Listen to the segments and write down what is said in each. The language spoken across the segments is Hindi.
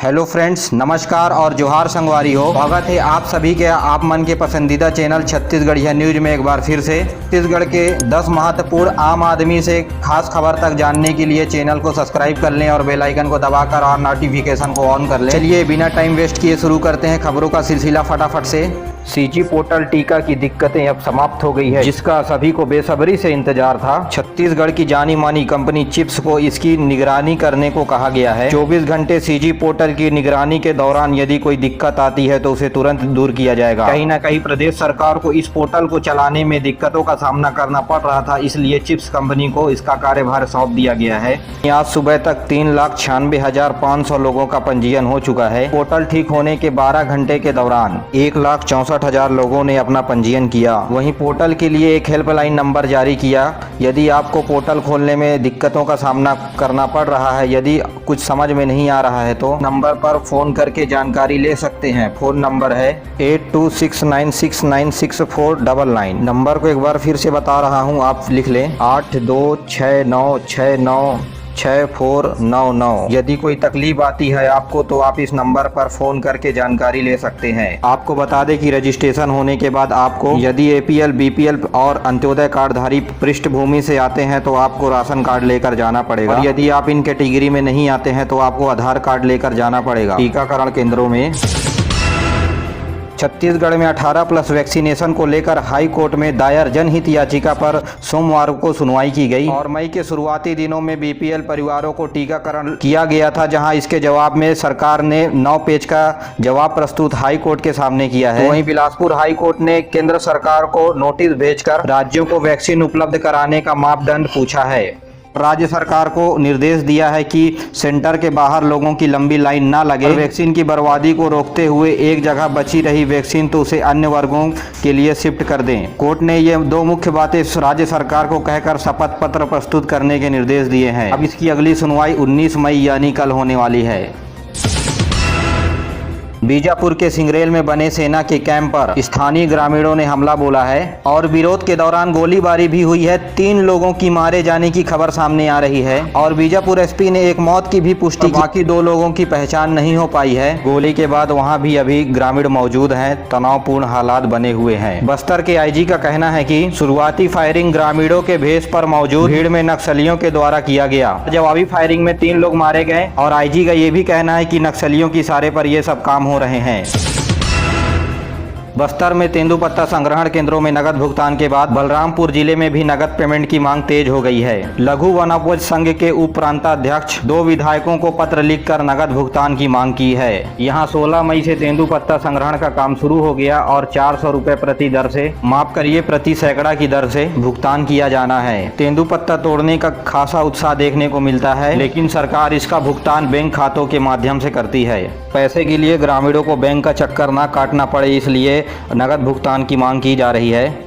हेलो फ्रेंड्स, नमस्कार और जोहार संगवारी हो। स्वागत है आप सभी के आप मन के पसंदीदा चैनल छत्तीसगढ़िया न्यूज में एक बार फिर से। छत्तीसगढ़ के 10 महत्वपूर्ण आम आदमी से खास खबर तक जानने के लिए चैनल को सब्सक्राइब कर लें और बेल आइकन को दबाकर और नोटिफिकेशन को ऑन कर लें। चलिए बिना टाइम वेस्ट किए शुरू करते हैं खबरों का सिलसिला फटाफट से। सीजी पोर्टल टीका की दिक्कतें अब समाप्त हो गई है, जिसका सभी को बेसब्री से इंतजार था। छत्तीसगढ़ की जानी मानी कंपनी चिप्स को इसकी निगरानी करने को कहा गया है। 24 घंटे सीजी पोर्टल की निगरानी के दौरान यदि कोई दिक्कत आती है तो उसे तुरंत दूर किया जाएगा। कहीं न कहीं प्रदेश सरकार को इस पोर्टल को चलाने में दिक्कतों का सामना करना पड़ रहा था, इसलिए चिप्स कंपनी को इसका कार्यभार सौंप दिया गया है। आज सुबह तक 3,96,500 लोगों का पंजीयन हो चुका है। पोर्टल ठीक होने के 12 घंटे के दौरान 1,64,000 लोगों ने अपना पंजीयन किया। वहीं पोर्टल के लिए एक हेल्पलाइन नंबर जारी किया। यदि आपको पोर्टल खोलने में दिक्कतों का सामना करना पड़ रहा है, यदि कुछ समझ में नहीं आ रहा है तो नंबर पर फोन करके जानकारी ले सकते हैं। फोन नंबर है 8269696499। नंबर को एक बार फिर से बता रहा हूं, आप लिख लें 8269696499। यदि कोई तकलीफ आती है आपको तो आप इस नंबर पर फोन करके जानकारी ले सकते हैं। आपको बता दें कि रजिस्ट्रेशन होने के बाद आपको यदि एपीएल, बीपीएल और अंत्योदय कार्डधारी पृष्ठभूमि से आते हैं तो आपको राशन कार्ड लेकर जाना पड़ेगा। और यदि आप इन कैटेगरी में नहीं आते हैं तो आपको आधार कार्ड लेकर जाना पड़ेगा। टीकाकरण केंद्रों में छत्तीसगढ़ में 18+ वैक्सीनेशन को लेकर हाई कोर्ट में दायर जनहित याचिका पर सोमवार को सुनवाई की गई और मई के शुरुआती दिनों में बीपीएल परिवारों को टीकाकरण किया गया था, जहां इसके जवाब में सरकार ने 9 पेज का जवाब प्रस्तुत हाई कोर्ट के सामने किया है। वहीं बिलासपुर हाई कोर्ट ने केंद्र सरकार को नोटिस भेजकर राज्यों को वैक्सीन उपलब्ध कराने का मापदंड पूछा है। राज्य सरकार को निर्देश दिया है कि सेंटर के बाहर लोगों की लंबी लाइन ना लगे। वैक्सीन की बर्बादी को रोकते हुए एक जगह बची रही वैक्सीन तो उसे अन्य वर्गों के लिए शिफ्ट कर दें। कोर्ट ने ये 2 मुख्य बातें राज्य सरकार को कहकर शपथ पत्र प्रस्तुत करने के निर्देश दिए हैं। अब इसकी अगली सुनवाई 19 मई यानी कल होने वाली है। बीजापुर के सिंगरेल में बने सेना के कैंप पर स्थानीय ग्रामीणों ने हमला बोला है और विरोध के दौरान गोलीबारी भी हुई है। 3 लोगों की मारे जाने की खबर सामने आ रही है और बीजापुर एसपी ने एक मौत की भी पुष्टि की। बाकी 2 लोगों की पहचान नहीं हो पाई है। गोली के बाद वहां भी अभी ग्रामीण मौजूद हैं। तनावपूर्ण हालात बने हुए हैं। बस्तर के आईजी का कहना है कि शुरुआती फायरिंग ग्रामीणों के भेष पर मौजूद भीड़ में नक्सलियों के द्वारा किया गया। जवाबी फायरिंग में 3 लोग मारे गए और आईजी का ये भी कहना है कि नक्सलियों की इशारे पर ये सब काम हो रहे हैं। बस्तर में तेंदुपत्ता संग्रहण केंद्रों में नगद भुगतान के बाद बलरामपुर जिले में भी नगद पेमेंट की मांग तेज हो गई है। लघु वनोपज संघ के उप प्रांताध्यक्ष 2 विधायकों को पत्र लिखकर नगद भुगतान की मांग की है। यहां 16 मई से तेंदुपत्ता संग्रहण का काम शुरू हो गया और 400 रुपए प्रति दर से प्रति सैकड़ा की दर से भुगतान किया जाना है। तेंदुपत्ता तोड़ने का खासा उत्साह देखने को मिलता है, लेकिन सरकार इसका भुगतान बैंक खातों के माध्यम से करती है। पैसे के लिए ग्रामीणों को बैंक का चक्कर न काटना पड़े, इसलिए नगद भुगतान की मांग की जा रही है।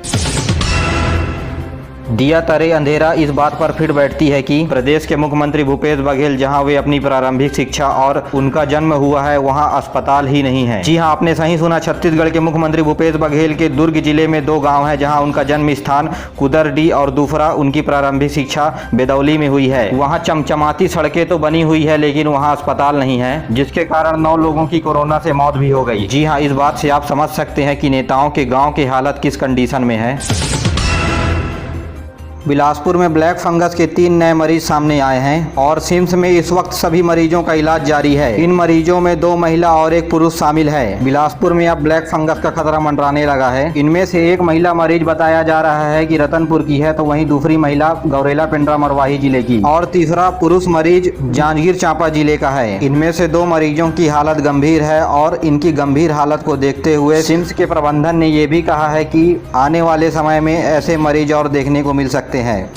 दिया तरे अंधेरा इस बात पर फिर बैठती है कि प्रदेश के मुख्यमंत्री भूपेश बघेल जहां वे अपनी प्रारंभिक शिक्षा और उनका जन्म हुआ है वहां अस्पताल ही नहीं है। जी हां, आपने सही सुना। छत्तीसगढ़ के मुख्यमंत्री भूपेश बघेल के दुर्ग जिले में 2 गांव हैं जहां उनका जन्म स्थान कुदरडी और दूसरा उनकी प्रारंभिक शिक्षा बेदौली में हुई है। वहां चमचमाती सड़कें तो बनी हुई है, लेकिन वहां अस्पताल नहीं है, जिसके कारण 9 लोगों की कोरोना से मौत भी हो गई। जी हाँ, इस बात से आप समझ सकते हैं कि नेताओं के गाँव की हालत किस कंडीशन में है। बिलासपुर में ब्लैक फंगस के 3 नए मरीज सामने आए हैं और सिम्स में इस वक्त सभी मरीजों का इलाज जारी है। इन मरीजों में 2 महिला और 1 पुरुष शामिल है। बिलासपुर में अब ब्लैक फंगस का खतरा मंडराने लगा है। इनमें से एक महिला मरीज बताया जा रहा है कि रतनपुर की है, तो वहीं दूसरी महिला गौरेला पेंड्रा मरवाही जिले की और तीसरा पुरुष मरीज जांजगीर चांपा जिले का है। इनमें से 2 मरीजों की हालत गंभीर है और इनकी गंभीर हालत को देखते हुए सिम्स के प्रबंधन ने यह भी कहा है कि आने वाले समय में ऐसे मरीज और देखने को मिल सकते हैं।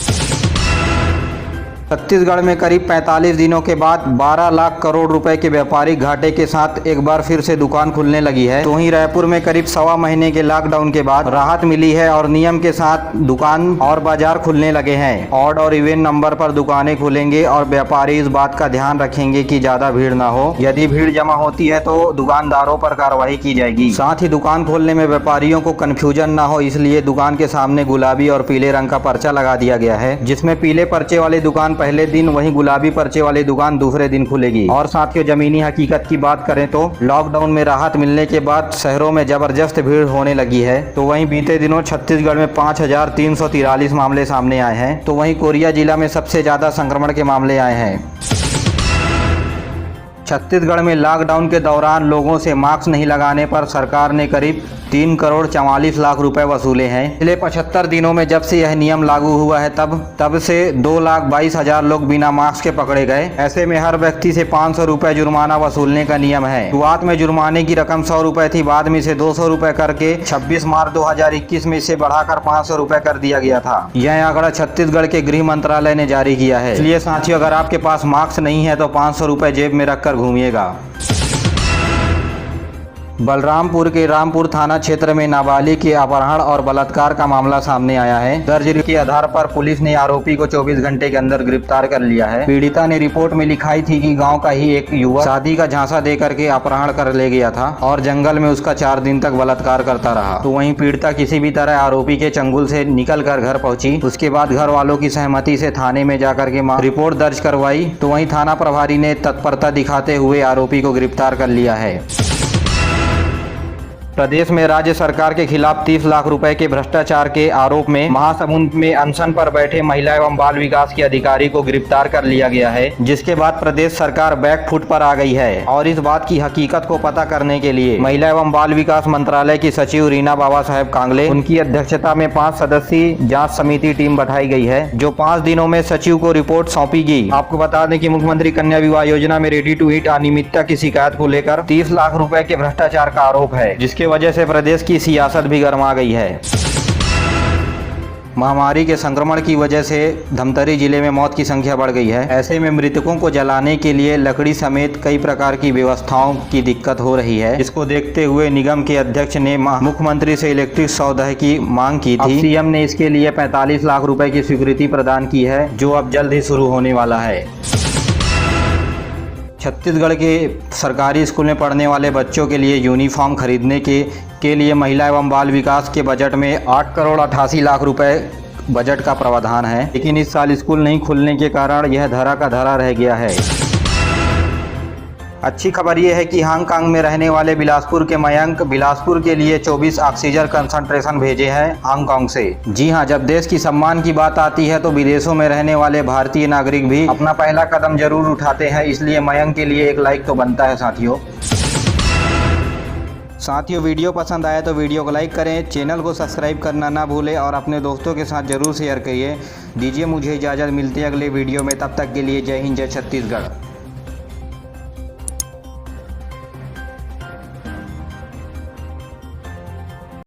छत्तीसगढ़ में करीब 45 दिनों के बाद 12 लाख करोड़ रुपए के व्यापारिक घाटे के साथ एक बार फिर से दुकान खुलने लगी है। तो वहीं रायपुर में करीब 1.25 महीने के लॉकडाउन के बाद राहत मिली है और नियम के साथ दुकान और बाजार खुलने लगे हैं। ऑड और इवेंट नंबर पर दुकानें खुलेंगे और व्यापारी इस बात का ध्यान रखेंगे कि ज्यादा भीड़ न हो। यदि भीड़ जमा होती है तो दुकानदारों पर कार्रवाई की जाएगी। साथ ही दुकान खोलने में व्यापारियों को कंफ्यूजन न हो, इसलिए दुकान के सामने गुलाबी और पीले रंग का पर्चा लगा दिया गया है, जिसमें पीले पर्चे वाली दुकान पहले दिन वहीं गुलाबी पर्चे वाली दुकान दूसरे दिन खुलेगी। और साथियों, जमीनी हकीकत की बात करें तो लॉकडाउन में राहत मिलने के बाद शहरों में जबरदस्त भीड़ होने लगी है। तो वहीं बीते दिनों छत्तीसगढ़ में 5343 मामले सामने आए हैं। तो वहीं कोरिया जिला में सबसे ज्यादा संक्रमण के मामले आए हैं। छत्तीसगढ़ में लॉकडाउन के दौरान लोगों से मास्क नहीं लगाने पर सरकार ने करीब 3 करोड़ 44 लाख रुपए वसूले हैं। पिछले 75 दिनों में जब से यह नियम लागू हुआ है तब से 2,22,000 लोग बिना मास्क के पकड़े गए। ऐसे में हर व्यक्ति से 500 रुपए जुर्माना वसूलने का नियम है। शुरुआत में जुर्माने की रकम 100 रुपए थी, बाद में इसे 200 रुपए करके 26 मार्च 2021 में इसे बढ़ाकर 500 रुपए कर दिया गया था। यह आंकड़ा छत्तीसगढ़ के गृह मंत्रालय ने जारी किया है। इसलिए साथियों, अगर आपके पास मास्क नहीं है तो 500 रुपए जेब में रखकर घूमिएगा। बलरामपुर के रामपुर थाना क्षेत्र में नाबालिग के अपहरण और बलात्कार का मामला सामने आया है। दर्ज के आधार पर पुलिस ने आरोपी को 24 घंटे के अंदर गिरफ्तार कर लिया है। पीड़िता ने रिपोर्ट में लिखाई थी कि गांव का ही एक युवक शादी का झांसा देकर के अपहरण कर ले गया था और जंगल में उसका 4 दिन तक बलात्कार करता रहा। तो वहीं पीड़िता किसी भी तरह आरोपी के चंगुल से निकल कर घर पहुंची। उसके बाद घर वालों की सहमति से थाने में जाकर के रिपोर्ट दर्ज करवाई। तो वहीं थाना प्रभारी ने तत्परता दिखाते हुए आरोपी को गिरफ्तार कर लिया है। प्रदेश में राज्य सरकार के खिलाफ 30 लाख रुपए के भ्रष्टाचार के आरोप में महासमुंद में अनशन पर बैठे महिला एवं बाल विकास के अधिकारी को गिरफ्तार कर लिया गया है, जिसके बाद प्रदेश सरकार बैकफुट पर आ गई है। और इस बात की हकीकत को पता करने के लिए महिला एवं बाल विकास मंत्रालय की सचिव रीना बाबा साहेब कांगले, उनकी अध्यक्षता में 5 सदस्यीय जाँच समिति टीम बैठाई गई है, जो 5 दिनों में सचिव को रिपोर्ट सौंपी गई। आपको बता दें कि मुख्यमंत्री कन्या विवाह योजना में रेडी टू ईट अनियमितता की शिकायत को लेकर 30 लाख रुपए के भ्रष्टाचार का आरोप है, जिसके वजह से प्रदेश की सियासत भी गर्मा गई है। महामारी के संक्रमण की वजह से धमतरी जिले में मौत की संख्या बढ़ गई है। ऐसे में मृतकों को जलाने के लिए लकड़ी समेत कई प्रकार की व्यवस्थाओं की दिक्कत हो रही है। इसको देखते हुए निगम के अध्यक्ष ने मुख्यमंत्री से इलेक्ट्रिक सौदे की मांग की थी। सीएम ने इसके लिए 45 लाख रुपए की स्वीकृति प्रदान की है, जो अब जल्द ही शुरू होने वाला है। छत्तीसगढ़ के सरकारी स्कूल में पढ़ने वाले बच्चों के लिए यूनिफॉर्म खरीदने के लिए महिला एवं बाल विकास के बजट में 8 करोड़ 88 लाख रुपए बजट का प्रावधान है, लेकिन इस साल स्कूल नहीं खुलने के कारण यह धरा का धरा रह गया है। अच्छी खबर यह है कि हांगकांग में रहने वाले बिलासपुर के मयंक बिलासपुर के लिए 24 ऑक्सीजन कंसंट्रेशन भेजे हैं हांगकांग से। जी हां, जब देश की सम्मान की बात आती है तो विदेशों में रहने वाले भारतीय नागरिक भी अपना पहला कदम जरूर उठाते हैं, इसलिए मयंक के लिए एक लाइक तो बनता है। साथियों, वीडियो पसंद आया तो वीडियो को लाइक करें, चैनल को सब्सक्राइब करना ना भूलें और अपने दोस्तों के साथ जरूर शेयर करिए। दीजिए मुझे इजाज़त, मिलते हैं अगले वीडियो में। तब तक के लिए जय हिंद, जय छत्तीसगढ़।